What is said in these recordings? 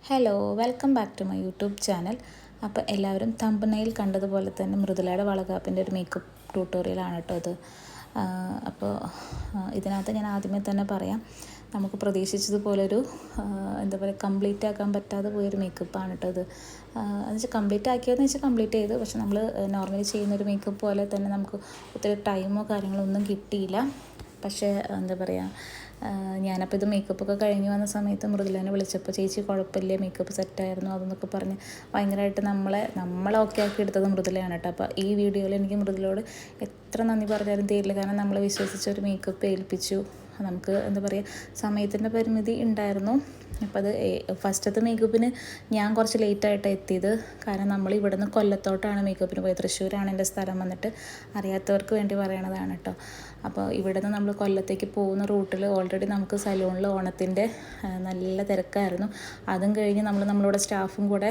Hello welcome back to my YouTube channel. അപ്പോൾ എല്ലാവരും തമ്പനയിൽ കണ്ടതുപോലെ തന്നെ മൃദുലയുടെ വളകാപ്പിൻ്റെ ഒരു മേക്കപ്പ് ട്യൂട്ടോറിയലാണ് കേട്ടോ ഇത്. അപ്പോൾ ഇതിനകത്ത് ഞാൻ ആദ്യമേ തന്നെ പറയാം, നമുക്ക് പ്രതീക്ഷിച്ചതുപോലൊരു എന്താ പറയുക കംപ്ലീറ്റ് ആക്കാൻ പറ്റാതെ പോയൊരു മേക്കപ്പാണ് കേട്ടോ ഇത്. എന്ന് വെച്ചാൽ കംപ്ലീറ്റ് ആക്കിയതെന്ന് വെച്ചാൽ കംപ്ലീറ്റ് ചെയ്തു, പക്ഷെ നമ്മൾ നോർമലി ചെയ്യുന്നൊരു മേക്കപ്പ് പോലെ തന്നെ നമുക്ക് ഒത്തിരി ടൈമോ കാര്യങ്ങളോ ഒന്നും കിട്ടിയില്ല. പക്ഷേ എന്താ പറയുക, ഞാനപ്പോൾ ഇത് മേക്കപ്പൊക്കെ കഴിഞ്ഞ് വന്ന സമയത്ത് മൃദുലേനെ വിളിച്ചപ്പോൾ ചേച്ചി കുഴപ്പമില്ല, മേക്കപ്പ് സെറ്റായിരുന്നു അതെന്നൊക്കെ പറഞ്ഞ് ഭയങ്കരമായിട്ട് നമ്മളെ ഓക്കെ ആക്കി എടുത്തത് മൃദുലയാണ് കേട്ടോ. അപ്പോൾ ഈ വീഡിയോയിൽ എനിക്ക് മൃദുലയോട് എത്ര നന്ദി പറഞ്ഞാലും തീരില്ല, കാരണം നമ്മളെ വിശ്വസിച്ച് ഒരു മേക്കപ്പ് ഏൽപ്പിച്ചു. നമുക്ക് എന്താ പറയുക, സമയത്തിൻ്റെ പരിമിതി ഉണ്ടായിരുന്നു. അപ്പോൾ അത് ഫസ്റ്റത്തെ മേക്കപ്പിന് ഞാൻ കുറച്ച് ലേറ്റായിട്ടാണ് എത്തിയത്, കാരണം നമ്മൾ ഇവിടെ നിന്ന് കൊല്ലത്തോട്ടാണ് മേക്കപ്പിന് പോയത്. തൃശ്ശൂരാണ് എൻ്റെ സ്ഥലം വന്നിട്ട്, അറിയാത്തവർക്ക് വേണ്ടി പറയണതാണ് കേട്ടോ. അപ്പോൾ ഇവിടെ നിന്ന് നമ്മൾ കൊല്ലത്തേക്ക് പോകുന്ന റൂട്ടിൽ ഓൾറെഡി നമുക്ക് സലൂണിൽ ഓണത്തിൻ്റെ നല്ല തിരക്കായിരുന്നു. അതും കഴിഞ്ഞ് നമ്മളിവിടെ സ്റ്റാഫും കൂടെ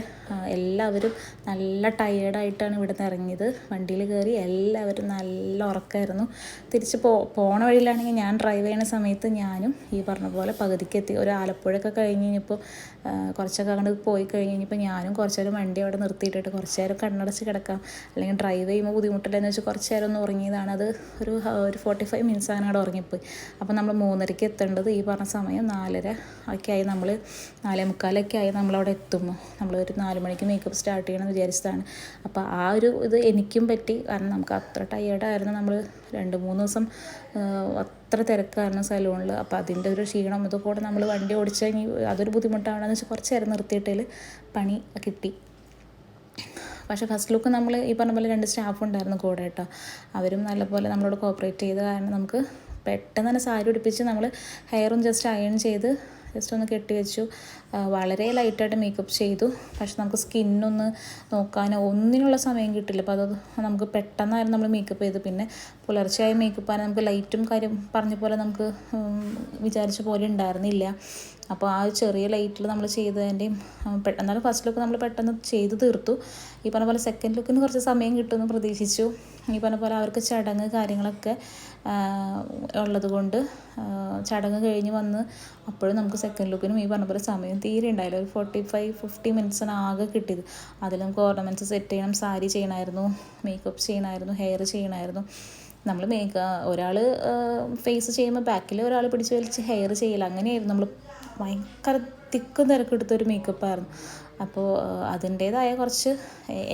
എല്ലാവരും നല്ല ടയേർഡായിട്ടാണ് ഇവിടെ നിന്ന് ഇറങ്ങിയത്. വണ്ടിയിൽ കയറി എല്ലാവരും നല്ല ഉറക്കമായിരുന്നു. തിരിച്ച് പോണ വഴിയിലാണെങ്കിൽ ഞാൻ ഡ്രൈവ് ചെയ്യുന്ന സമയത്ത് ഞാനും ഈ പറഞ്ഞ പോലെ പകുതിക്ക് എത്തി. ഒരു ആലപ്പുഴയൊക്കെ കഴിഞ്ഞ് കഴിഞ്ഞപ്പോൾ കുറച്ചൊക്കെ അങ്ങോട്ട് പോയി കഴിഞ്ഞ് കഴിഞ്ഞപ്പോൾ ഞാനും കുറച്ച് നേരം വണ്ടി അവിടെ നിർത്തിയിട്ടിട്ട് കുറച്ച് നേരം കണ്ണടച്ച് കിടക്കാം, അല്ലെങ്കിൽ ഡ്രൈവ് ചെയ്യുമ്പോൾ ബുദ്ധിമുട്ടില്ലെന്ന് വെച്ചാൽ കുറച്ച് നേരം ഒന്ന് ഉറങ്ങിയതാണ്. അത് ഒരു 45 മിനിറ്റ്സ് അങ്ങനെ അവിടെ ഉറങ്ങിപ്പോയി. അപ്പോൾ നമ്മൾ 3:30 എത്തേണ്ടത് ഈ പറഞ്ഞ സമയം 4:30 ഒക്കെ ആയി. നമ്മൾ 4:45 ആയി നമ്മളവിടെ എത്തുമ്പോൾ. നമ്മളൊരു 4 മണിക്ക് മേക്കപ്പ് സ്റ്റാർട്ട് ചെയ്യണമെന്ന് വിചാരിച്ചതാണ്. അപ്പോൾ ആ ഒരു ഇത് എനിക്കും പറ്റി, കാരണം നമുക്ക് അത്ര ടയേർഡായിരുന്നു. നമ്മൾ 2-3 ദിവസം അത്ര തിരക്കായിരുന്നു സലൂണിൽ. അപ്പോൾ അതിൻ്റെ ഒരു ക്ഷീണം ഇതൊക്കെ നമ്മൾ വണ്ടി ഓടിച്ച് കഴിഞ്ഞ് അതൊരു ബുദ്ധിമുട്ടാണെന്ന് വെച്ചാൽ കുറച്ച് നേരം നിർത്തിയിട്ടതിൽ പണി കിട്ടി. പക്ഷേ ഫസ്റ്റ് ലുക്ക് നമ്മൾ ഈ പറഞ്ഞ പോലെ 2 സ്റ്റാഫ് ഉണ്ടായിരുന്നു കൂടെ കേട്ടോ. അവരും നല്ലപോലെ നമ്മളോട് കോപ്പറേറ്റ് ചെയ്ത്, കാരണം നമുക്ക് പെട്ടെന്ന് തന്നെ സാരി ഉടുപ്പിച്ച് നമ്മൾ ഹെയറും ജസ്റ്റ് അയൺ ചെയ്ത് ജസ്റ്റ് ഒന്ന് കെട്ടി വെച്ചു. വളരെ ലൈറ്റായിട്ട് മേക്കപ്പ് ചെയ്തു. പക്ഷെ നമുക്ക് സ്കിന്നൊന്ന് നോക്കാനോ ഒന്നിനുള്ള സമയം കിട്ടില്ല. അപ്പോൾ അത് നമുക്ക് പെട്ടെന്നായിരുന്നു നമ്മൾ മേക്കപ്പ് ചെയ്ത്. പിന്നെ പുലർച്ചയായ മേക്കപ്പാണ്, നമുക്ക് ലൈറ്റും കാര്യം പറഞ്ഞ പോലെ നമുക്ക് വിചാരിച്ച പോലെ ഉണ്ടായിരുന്നില്ല. അപ്പോൾ ആ ചെറിയ ലൈറ്റിൽ നമ്മൾ ചെയ്തതിൻ്റെയും എന്നാലും ഫസ്റ്റ് ലുക്ക് നമ്മൾ പെട്ടെന്ന് ചെയ്ത് തീർത്തു. ഈ പറഞ്ഞ പോലെ സെക്കൻഡ് ലുക്കിന് കുറച്ച് സമയം കിട്ടുമെന്ന് പ്രതീക്ഷിച്ചു. ഈ പറഞ്ഞ പോലെ അവർക്ക് ചടങ്ങ് കാര്യങ്ങളൊക്കെ ഉള്ളത് കൊണ്ട് ചടങ്ങ് കഴിഞ്ഞ് വന്ന് അപ്പോഴും നമുക്ക് സെക്കൻഡ് ലുക്കിനും ഈ പറഞ്ഞ പോലെ സമയം തീരെ ഉണ്ടായില്ല. ഒരു 45-50 മിനിറ്റ്സാണ് ആകെ കിട്ടിയത്. അതിൽ നമുക്ക് ഓർണമെൻറ്റ്സ് സെറ്റ് ചെയ്യണം, സാരി ചെയ്യണമായിരുന്നു, മേക്കപ്പ് ചെയ്യണമായിരുന്നു, ഹെയർ ചെയ്യണമായിരുന്നു. നമ്മൾ ഒരാൾ ഫേസ് ചെയ്യുമ്പോൾ ബാക്കിൽ ഒരാൾ പിടിച്ച് വലിച്ച് ഹെയർ ചെയ്യില്ല, അങ്ങനെയായിരുന്നു. നമ്മൾ ഭയങ്കര തിക്കും തിരക്കെടുത്തൊരു മേക്കപ്പായിരുന്നു. അപ്പോൾ അതിൻ്റേതായ കുറച്ച്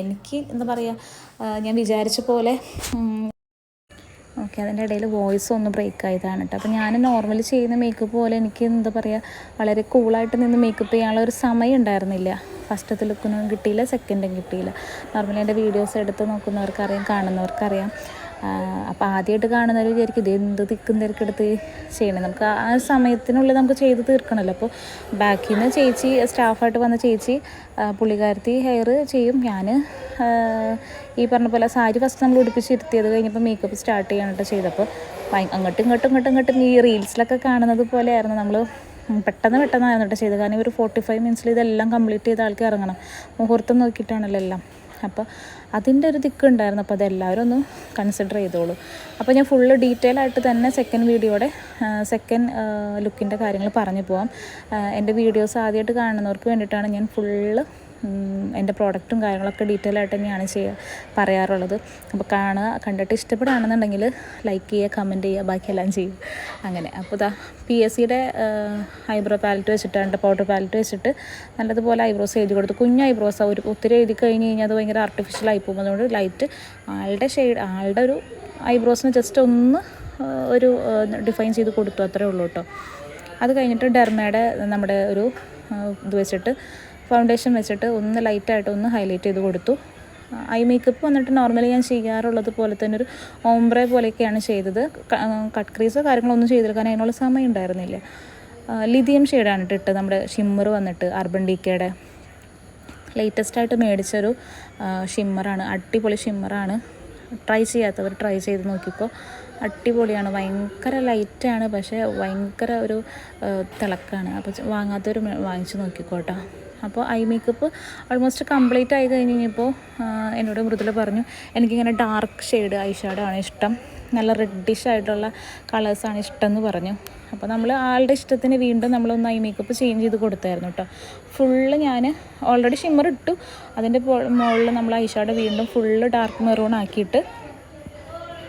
എനിക്ക് എന്താ പറയുക, ഞാൻ വിചാരിച്ച പോലെ ഓക്കെ, അതിൻ്റെ ഇടയിൽ വോയിസ് ഒന്ന് ബ്രേക്ക് ആയതാണ് കേട്ടോ. അപ്പോൾ ഞാൻ നോർമലി ചെയ്യുന്ന മേക്കപ്പ് പോലെ എനിക്ക് എന്താ പറയുക, വളരെ കൂളായിട്ട് നിന്ന് മേക്കപ്പ് ചെയ്യാനുള്ള ഒരു സമയം ഉണ്ടായിരുന്നില്ല. ഫസ്റ്റത്തെ ലുക്കിനും കിട്ടിയില്ല, സെക്കൻഡും കിട്ടിയില്ല. നോർമലി എൻ്റെ വീഡിയോസ് എടുത്ത് നോക്കുന്നവർക്കറിയാം, കാണുന്നവർക്കറിയാം. അപ്പോൾ ആദ്യമായിട്ട് കാണുന്നവർ വിചാരിക്കും ഇത് എന്ത് തിക്കും തിരക്കെടുത്ത് ചെയ്യണം, നമുക്ക് ആ സമയത്തിനുള്ളിൽ നമുക്ക് ചെയ്ത് തീർക്കണമല്ലോ. അപ്പോൾ ബാക്കിൽ നിന്ന് ചേച്ചി, സ്റ്റാഫായിട്ട് വന്ന ചേച്ചി പുള്ളിക്കാരത്തി ഹെയർ ചെയ്യും. ഞാൻ ഈ പറഞ്ഞ പോലെ സാരി ഫസ്റ്റ് നമ്മൾ ഉടുപ്പിച്ചിരുത്തിയത് കഴിഞ്ഞപ്പോൾ മേക്കപ്പ് സ്റ്റാർട്ട് ചെയ്യാനായിട്ട് ചെയ്തപ്പോൾ അങ്ങോട്ടും ഈ റീൽസിലൊക്കെ കാണുന്നത് പോലെയായിരുന്നു. നമ്മൾ പെട്ടെന്നായിരുന്നു കേട്ടോ ചെയ്തത്. കാരണം ഒരു 45 മിനിറ്റ്സിൽ ഇതെല്ലാം കംപ്ലീറ്റ് ചെയ്ത ആൾക്ക് ഇറങ്ങണം, മുഹൂർത്തം നോക്കിയിട്ടാണല്ലോ എല്ലാം. അപ്പോൾ അതിൻ്റെ ഒരു ദിക്കുണ്ടായിരുന്നു. അപ്പോൾ അതെല്ലാവരും ഒന്ന് കൺസിഡർ ചെയ്തോളൂ. അപ്പോൾ ഞാൻ ഫുള്ള് ഡീറ്റെയിൽ ആയിട്ട് തന്നെ സെക്കൻഡ് ലുക്കിൻ്റെ കാര്യങ്ങൾ പറഞ്ഞു പോവാം. എൻ്റെ വീഡിയോസ് ആദ്യമായിട്ട് കാണുന്നവർക്ക് വേണ്ടിയിട്ടാണ് ഞാൻ ഫുള്ള് എൻ്റെ പ്രോഡക്റ്റും കാര്യങ്ങളൊക്കെ ഡീറ്റെയിൽ ആയിട്ട് തന്നെയാണ് പറയാറുള്ളത്. അപ്പോൾ കണ്ടിട്ട് ഇഷ്ടപ്പെടുകയാണെന്നുണ്ടെങ്കിൽ ലൈക്ക് ചെയ്യുക, കമൻറ്റ് ചെയ്യുക, ബാക്കിയെല്ലാം ചെയ്യും അങ്ങനെ. അപ്പോൾ ഇതാ PSCയുടെ ഐബ്രോ പാലറ്റ് വെച്ചിട്ടാണ്, പൗഡർ പാലറ്റ് വെച്ചിട്ട് നല്ലതുപോലെ ഐബ്രോസ് എഴുതി കൊടുത്തു. കുഞ്ഞ് ഐബ്രോസാണ്, ഒത്തിരി എഴുതി കഴിഞ്ഞ് കഴിഞ്ഞാൽ അത് ഭയങ്കര ആർട്ടിഫിഷ്യലായി പോകും. അതുകൊണ്ട് ലൈറ്റ് ആളുടെ ഒരു ഐബ്രോസിന് ജസ്റ്റ് ഒന്ന് ഒരു ഡിഫൈൻ ചെയ്ത് കൊടുത്തു, അത്രേ ഉള്ളൂ കേട്ടോ. അത് കഴിഞ്ഞിട്ട് ഡെർമയുടെ നമ്മുടെ ഒരു ഇത് വെച്ചിട്ട് ഫൗണ്ടേഷൻ വെച്ചിട്ട് ഒന്ന് ലൈറ്റായിട്ട് ഒന്ന് ഹൈലൈറ്റ് ചെയ്ത് കൊടുത്തു. ഐ മേക്കപ്പ് വന്നിട്ട് നോർമലി ഞാൻ ചെയ്യാറുള്ളത് പോലെ തന്നെ ഒരു ഓംബ്രെ പോലെയൊക്കെയാണ് ചെയ്തത്. കട്ട് ക്രീസോ കാര്യങ്ങളൊന്നും ചെയ്തെടുക്കാൻ അതിനുള്ള സമയം ഉണ്ടായിരുന്നില്ല. ലിഥിയം ഷെയ്ഡാണ് ഇട്ടിട്ട് നമ്മുടെ ഷിമ്മർ വന്നിട്ട് അർബൻ ഡിക്കയുടെ ലേറ്റസ്റ്റായിട്ട് മേടിച്ചൊരു ഷിമ്മറാണ്, അടിപൊളി ഷിമ്മറാണ്. ട്രൈ ചെയ്യാത്തവർ ട്രൈ ചെയ്ത് നോക്കിക്കോ, അടിപൊളിയാണ്. ഭയങ്കര ലൈറ്റാണ്, പക്ഷേ ഭയങ്കര ഒരു തിളക്കാണ്. അപ്പോൾ വാങ്ങാത്തവർ വാങ്ങിച്ച് നോക്കിക്കോട്ടോ. അപ്പോൾ ഐ മേക്കപ്പ് ഓൾമോസ്റ്റ് കംപ്ലീറ്റ് ആയി കഴിഞ്ഞപ്പോൾ എന്നോട് മൃദുല പറഞ്ഞു എനിക്കിങ്ങനെ ഡാർക്ക് ഷെയ്ഡ് ഐ ഷാഡോ ആണ് ഇഷ്ടം, നല്ല റെഡിഷ് ആയിട്ടുള്ള കളേഴ്സാണ് ഇഷ്ടമെന്ന് പറഞ്ഞു. അപ്പോൾ നമ്മൾ ആളുടെ ഇഷ്ടത്തിന് വീണ്ടും നമ്മളൊന്ന് ഐ മേക്കപ്പ് ചേഞ്ച് ചെയ്ത് കൊടുത്തായിരുന്നു കേട്ടോ. ഫുള്ള് ഞാൻ ഓൾറെഡി ഷിമ്മർ ഇട്ടു, അതിൻ്റെ മുകളിൽ നമ്മൾ ഐ ഷാഡോ വീണ്ടും ഫുള്ള് ഡാർക്ക് മെറൂൺ ആക്കിയിട്ട്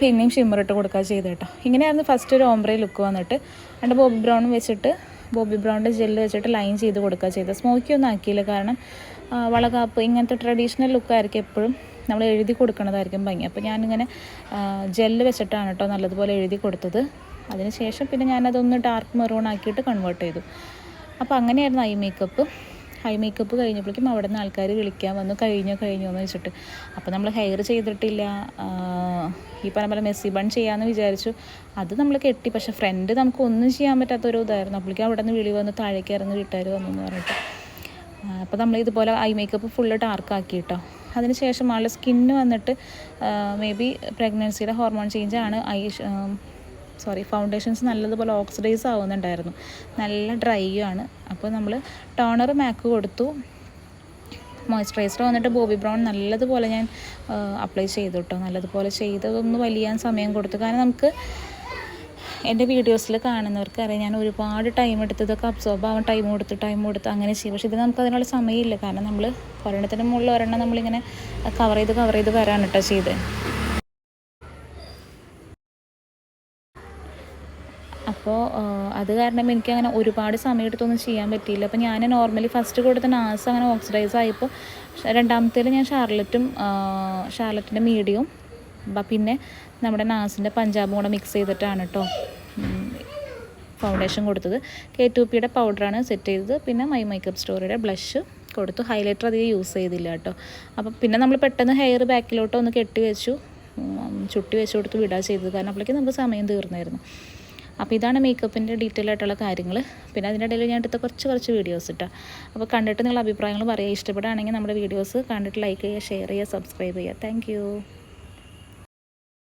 പിന്നെയും ഷിമ്മർ ഇട്ട് കൊടുക്കുക ചെയ്ത് കേട്ടോ. ഇങ്ങനെയായിരുന്നു ഫസ്റ്റ് ഒരു ഓംബ്രേ ലുക്ക് വന്നിട്ട്. രണ്ട് ബോബി ബ്രൗണും വെച്ചിട്ട് ബോബി ബ്രൗണിൻ്റെ ജെല്ല് വെച്ചിട്ട് ലൈൻ ചെയ്ത് കൊടുക്കുക ചെയ്തത്. സ്മോക്കി ഒന്നും ആക്കിയില്ല, കാരണം വളകാപ്പ് ഇങ്ങനത്തെ ട്രഡീഷണൽ ലുക്കായിരിക്കും എപ്പോഴും നമ്മൾ എഴുതി കൊടുക്കണതായിരിക്കും ഭംഗി. അപ്പോൾ ഞാനിങ്ങനെ ജെല്ല് വെച്ചിട്ടാണ് കേട്ടോ നല്ലതുപോലെ എഴുതി കൊടുത്തത്. അതിനുശേഷം പിന്നെ ഞാനതൊന്ന് ഡാർക്ക് മെറൂൺ ആക്കിയിട്ട് കൺവേർട്ട് ചെയ്തു. അപ്പോൾ അങ്ങനെയായിരുന്നു ഐ മേക്കപ്പ് കഴിഞ്ഞപ്പോഴേക്കും അവിടെ നിന്ന് ആൾക്കാർ വിളിക്കാൻ വന്നു, കഴിഞ്ഞോ എന്ന് വെച്ചിട്ട്. അപ്പോൾ നമ്മൾ ഹെയർ ചെയ്തിട്ടില്ല, ഈ പറഞ്ഞ പോലെ മെസ്സി ബൺ ചെയ്യാമെന്ന് വിചാരിച്ചു. അത് നമ്മൾ കെട്ടി, പക്ഷേ ഫ്രണ്ട് നമുക്ക് ഒന്നും ചെയ്യാൻ പറ്റാത്തൊരു ഇതായിരുന്നു. അപ്പോഴേക്കും അവിടെ നിന്ന് വിളി വന്നു, താഴേക്ക് ഇറങ്ങി വീട്ടുകാർ വന്നു എന്ന് പറഞ്ഞിട്ട്. അപ്പോൾ നമ്മൾ ഇതുപോലെ ഐ മേക്കപ്പ് ഫുള്ള് ഡാർക്കാക്കി കേട്ടോ. അതിനുശേഷം ആളുടെ സ്കിന്ന് വന്നിട്ട് മേ ബി പ്രഗ്നൻസിയുടെ ഹോർമോൺ ചേഞ്ചാണ്. ഫൗണ്ടേഷൻസ് നല്ലതുപോലെ ഓക്സിഡൈസ് ആവുന്നുണ്ടായിരുന്നു, നല്ല ഡ്രൈയും ആണ്. അപ്പോൾ നമ്മൾ ടോണർ മാക്ക് കൊടുത്തു. മോയ്സ്ചറൈസർ വന്നിട്ട് ബോബി ബ്രൗൺ നല്ലതുപോലെ ഞാൻ അപ്ലൈ ചെയ്തു കേട്ടോ. നല്ലതുപോലെ ചെയ്തൊന്ന് വലിയാൻ സമയം കൊടുത്തു. കാരണം നമുക്ക് എൻ്റെ വീഡിയോസിൽ കാണുന്നവർക്ക് അറിയാം, ഞാൻ ഒരുപാട് ടൈം എടുത്ത് ഇതൊക്കെ അബ്സോർബ് ആവാൻ ടൈം കൊടുത്ത് അങ്ങനെ ചെയ്യും. പക്ഷേ ഇത് നമുക്ക് അതിനുള്ള സമയമില്ല, കാരണം നമ്മൾ ഒരെണ്ണത്തിന് മുകളിൽ ഒരെണ്ണം നമ്മളിങ്ങനെ കവർ ചെയ്ത് വരാൻ കേട്ടോ ചെയ്ത്. അപ്പോൾ അത് കാരണം എനിക്കങ്ങനെ ഒരുപാട് സമയം എടുത്തൊന്നും ചെയ്യാൻ പറ്റിയില്ല. അപ്പോൾ ഞാൻ നോർമലി ഫസ്റ്റ് കൊടുത്ത നാസ് അങ്ങനെ ഓക്സിഡൈസ് ആയപ്പോൾ രണ്ടാമത്തേൽ ഞാൻ ഷാർലറ്റിൻ്റെ മീഡിയവും പിന്നെ നമ്മുടെ നാസിൻ്റെ പഞ്ചാബും കൂടെ മിക്സ് ചെയ്തിട്ടാണ് കേട്ടോ ഫൗണ്ടേഷൻ കൊടുത്തത്. K2Pയുടെ പൗഡറാണ് സെറ്റ് ചെയ്തത്. പിന്നെ മൈ മേക്കപ്പ് സ്റ്റോറിയുടെ ബ്ലഷ് കൊടുത്തു. ഹൈലൈറ്റർ അധികം യൂസ് ചെയ്തില്ല കേട്ടോ. അപ്പോൾ പിന്നെ നമ്മൾ പെട്ടെന്ന് ഹെയർ ബാക്കിലോട്ട് ഒന്ന് ചുട്ടി വെച്ച് കൊടുത്ത് വിടുക ചെയ്തത്, കാരണം അപ്പോഴേക്കും നമുക്ക് സമയം തീർന്നായിരുന്നു. അപ്പോൾ ഇതാണ് മേക്കപ്പിൻ്റെ ഡീറ്റെയിൽ ആയിട്ടുള്ള കാര്യങ്ങൾ. പിന്നെ അതിൻ്റെ ഇടയിൽ ഞാൻ എടുത്ത കുറച്ച് വീഡിയോസ് ഇട്ടാ. അപ്പോൾ കണ്ടിട്ട് നിങ്ങളുടെ അഭിപ്രായങ്ങൾ പറയുക. ഇഷ്ടപ്പെടുകയാണെങ്കിൽ നമ്മുടെ വീഡിയോസ് കണ്ടിട്ട് ലൈക്ക് ചെയ്യുക, ഷെയർ ചെയ്യുക, സബ്സ്ക്രൈബ് ചെയ്യുക. താങ്ക്